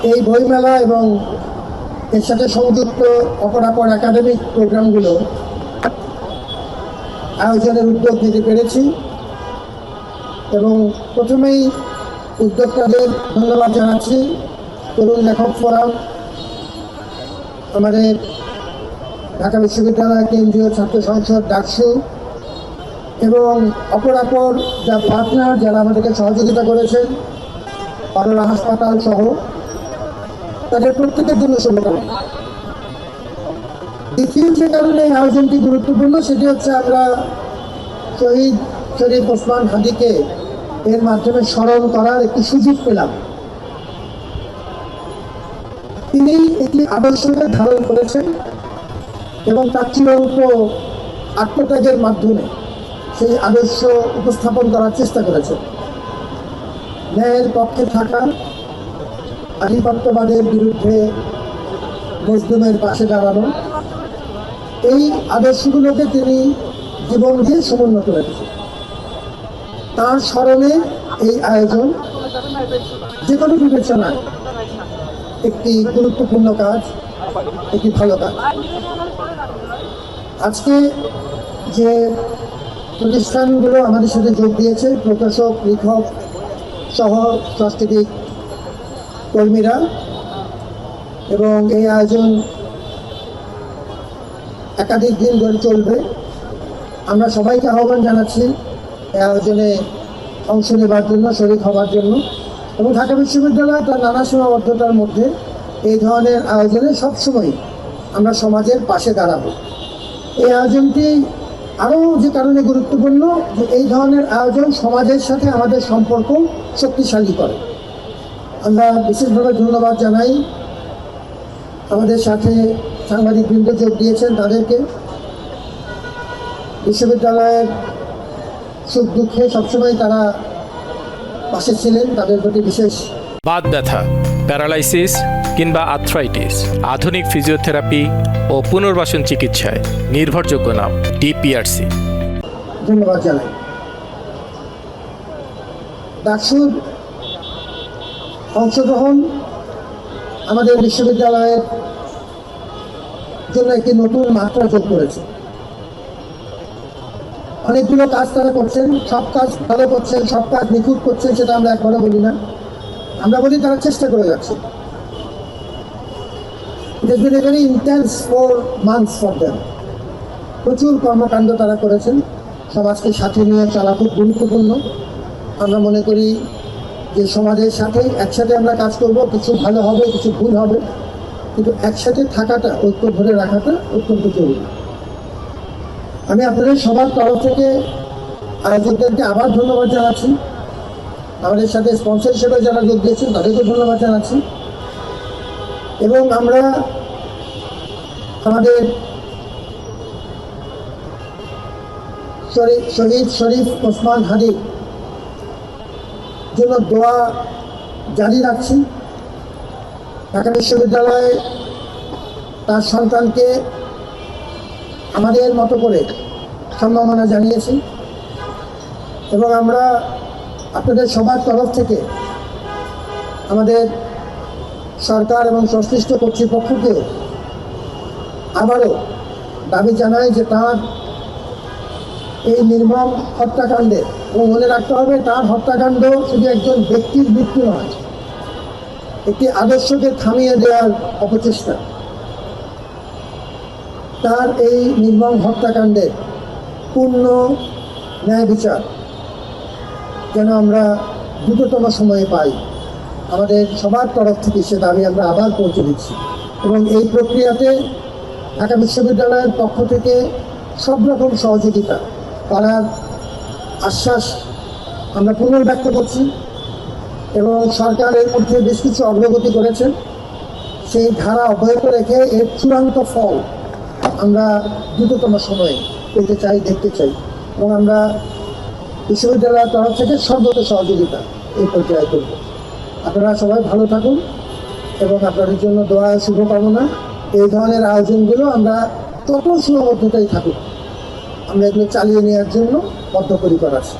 এই বইমেলা এবং এর সাথে সংযুক্ত অপরাপর একাডেমিক প্রোগ্রামগুলো আয়োজনের উদ্যোগ নিতে পেরেছি এবং প্রথমেই উদ্যোক্তাদের ধন্যবাদ জানাচ্ছি। তরুণ লেখক ফোরাম, আমাদের ঢাকা বিশ্ববিদ্যালয় কেন্দ্রীয় ছাত্র সংসদ ডাকসু এবং অপরাপর যা পার্টনার যারা আমাদেরকে সহযোগিতা করেছেন, পারোলা হাসপাতাল সহ তাদের প্রত্যেকের জন্য শুভকামনা। দ্বিতীয় যে কারণে এই আয়োজনটি গুরুত্বপূর্ণ সেটি হচ্ছে আমরা শহীদ শরীফ ওসমান হাদিকে এর মাধ্যমে স্মরণ করার একটি সুযোগ পেলাম। তিনি একটি আদর্শকে ধারণ করেছেন এবং তার চূড়ান্ত আত্মত্যাগের মাধ্যমে সেই আদর্শ উপস্থাপন করার চেষ্টা করেছেন। ন্যায়ের পক্ষে থাকা, আধিপত্যবাদের বিরুদ্ধে মজলুমের পাশে দাঁড়ানো, এই আদর্শগুলোকে তিনি জীবন দিয়ে সমুন্নত রেখেছেন। তার স্মরণে এই আয়োজন যে কোনো বিবেচনায় একটি গুরুত্বপূর্ণ কাজ, একটি ভালো কাজ। আজকে যে প্রতিষ্ঠানগুলো আমাদের সাথে যোগ দিয়েছে, প্রকাশক, লেখক সহ সাংস্কৃতিক কর্মীরা, এবং এই আয়োজন একাধিক দিন ধরে চলবে। আমরা সবাইকে আহ্বান জানাচ্ছি এই আয়োজনে অংশ নেবার জন্য, শরীক হবার জন্য। এবং ঢাকা বিশ্ববিদ্যালয় তার নানা সীমাবদ্ধতার মধ্যে এই ধরনের আয়োজনে সবসময় আমরা সমাজের পাশে দাঁড়াবো। এই আয়োজনটি আরও যে কারণে গুরুত্বপূর্ণ, যে এই ধরনের আয়োজন সমাজের সাথে আমাদের সম্পর্ক শক্তিশালী করে। আমরা বিশেষভাবে ধন্যবাদ জানাই আমাদের সাথে সাংবাদিকবৃন্দ যোগ দিয়েছেন তাদেরকে। বিশ্ববিদ্যালয়ের সুখ দুঃখে সবসময় তারা পাশে ছিলেন, তাদের প্রতি বিশেষ। বাত ব্যথা, প্যারালাইসিস কিংবা আর্থ্রাইটিস, আধুনিক ফিজিওথেরাপি ও পুনর্বাসন চিকিৎসায় নির্ভরযোগ্য নাম ডিপিআরসি। ধন্যবাদ জানাই। ডাকসুর অংশগ্রহণ আমাদের বিশ্ববিদ্যালয়ের জন্য একটি নতুন মাত্রা যোগ করেছে। অনেকগুলো কাজ তারা করছেন, সব কাজ ভালো করছেন, সব কাজ নিখুঁত করছেন, সেটা আমরা একবারও বলি না। আমরা বলি তারা চেষ্টা করে যাচ্ছে। It has been a very intense 4 months for them. প্রচুর কর্মকাণ্ড তারা করেছেন। সমাজকে সাথে নিয়ে চলা খুব গুরুত্বপূর্ণ। আমরা মনে করি যে সমাজের সাথে একসাথে আমরা কাজ করব, কিছু ভালো হবে, কিছু ভুল হবে, কিন্তু একসাথে থাকাটা, ঐক্য ধরে রাখাটা অত্যন্ত জরুরি। আমি আপনাদের সবার তরফ থেকে আয়োজকদেরকে আবার ধন্যবাদ জানাচ্ছি। আমাদের সাথে স্পন্সর হিসেবে যারা যোগ দিয়েছেন তাদেরকে ধন্যবাদ জানাচ্ছি। এবং আমরা আমাদের শহীদ শরীফ ওসমান হাদির জন্য দোয়া জারি রাখছি। ঢাকা বিশ্ববিদ্যালয়ে তার সন্তানকে আমাদের মতো করে সম্মাননা জানিয়েছি এবং আমরা আপনাদের সবার তরফ থেকে আমাদের সরকার এবং সংশ্লিষ্ট কর্তৃপক্ষকে আবারও দাবি জানাই যে তার এই নির্মম হত্যাকাণ্ডে, এবং মনে রাখতে হবে তার হত্যাকাণ্ড শুধু একজন ব্যক্তির মৃত্যু নয়, একটি আদর্শকে থামিয়ে দেওয়ার অপচেষ্টা। তার এই নির্মম হত্যাকাণ্ডের পূর্ণ ন্যায় বিচার যেন আমরা দ্রুততম সময়ে পাই, আমাদের সবার তরফ থেকে সে দাবি আমরা আবার পৌঁছে দিচ্ছি। এবং এই প্রক্রিয়াতে ঢাকা বিশ্ববিদ্যালয়ের পক্ষ থেকে সব রকম সহযোগিতা করার আশ্বাস আমরা পুনর্ব্যক্ত করছি এবং সরকারের মধ্যে বেশ কিছু অগ্রগতি করেছে। সেই ধারা অব্যাহত রেখে এর চূড়ান্ত ফল আমরা দ্রুততম সময়ে পেতে চাই, দেখতে চাই, এবং আমরা বিশ্ববিদ্যালয়ের তরফ থেকে সর্বত সহযোগিতা এই প্রক্রিয়ায় করব। আপনারা সবাই ভালো থাকুন এবং আপনাদের জন্য দোয়া, শুভকামনা। এই ধরনের আয়োজনগুলো আমরা তত সীমাবদ্ধতাই থাকুক, আমরা এগুলো চালিয়ে নেওয়ার জন্য বদ্ধপরিকর আছি।